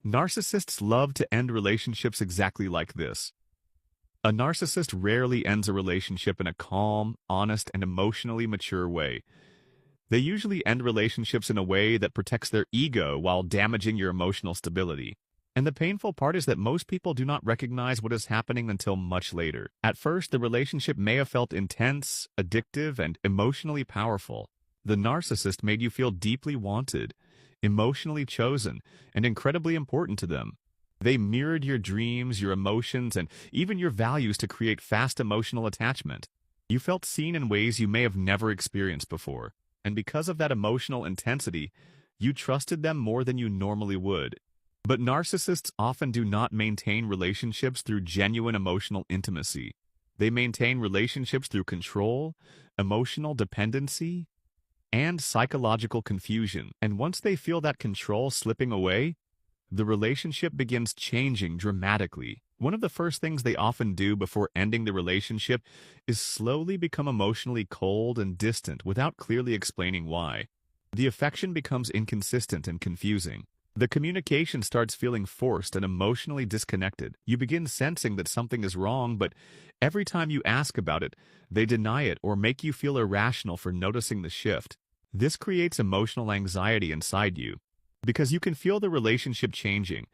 Narcissists love to end relationships exactly like this. A narcissist rarely ends a relationship in a calm, honest, and emotionally mature way. They usually end relationships in a way that protects their ego while damaging your emotional stability. And the painful part is that most people do not recognize what is happening until much later. At first, the relationship may have felt intense, addictive, and emotionally powerful. The narcissist made you feel deeply wanted, emotionally chosen, and incredibly important to them. They mirrored your dreams, your emotions, and even your values to create fast emotional attachment. You felt seen in ways you may have never experienced before. And because of that emotional intensity, you trusted them more than you normally would. But narcissists often do not maintain relationships through genuine emotional intimacy. They maintain relationships through control, emotional dependency, and psychological confusion. And once they feel that control slipping away, the relationship begins changing dramatically. One of the first things they often do before ending the relationship is slowly become emotionally cold and distant without clearly explaining why. The affection becomes inconsistent and confusing. The communication starts feeling forced and emotionally disconnected. You begin sensing that something is wrong, but every time you ask about it, they deny it or make you feel irrational for noticing the shift. This creates emotional anxiety inside you, because you can feel the relationship changing,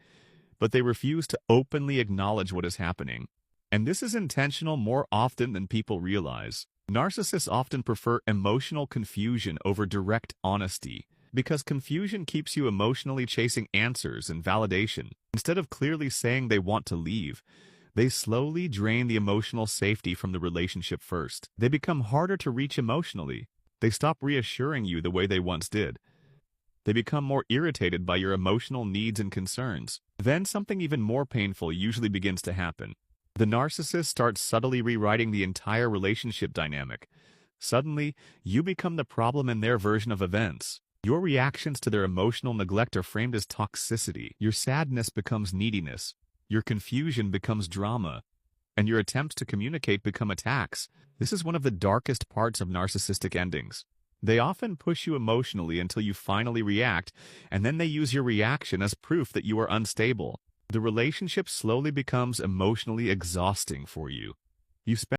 but they refuse to openly acknowledge what is happening. And this is intentional more often than people realize. Narcissists often prefer emotional confusion over direct honesty, because confusion keeps you emotionally chasing answers and validation. Instead of clearly saying they want to leave, they slowly drain the emotional safety from the relationship first. They become harder to reach emotionally. They stop reassuring you the way they once did. They become more irritated by your emotional needs and concerns. Then something even more painful usually begins to happen. The narcissist starts subtly rewriting the entire relationship dynamic. Suddenly, you become the problem in their version of events. Your reactions to their emotional neglect are framed as toxicity. Your sadness becomes neediness. Your confusion becomes drama. And your attempts to communicate become attacks. This is one of the darkest parts of narcissistic endings. They often push you emotionally until you finally react, and then they use your reaction as proof that you are unstable. The relationship slowly becomes emotionally exhausting for you. You spend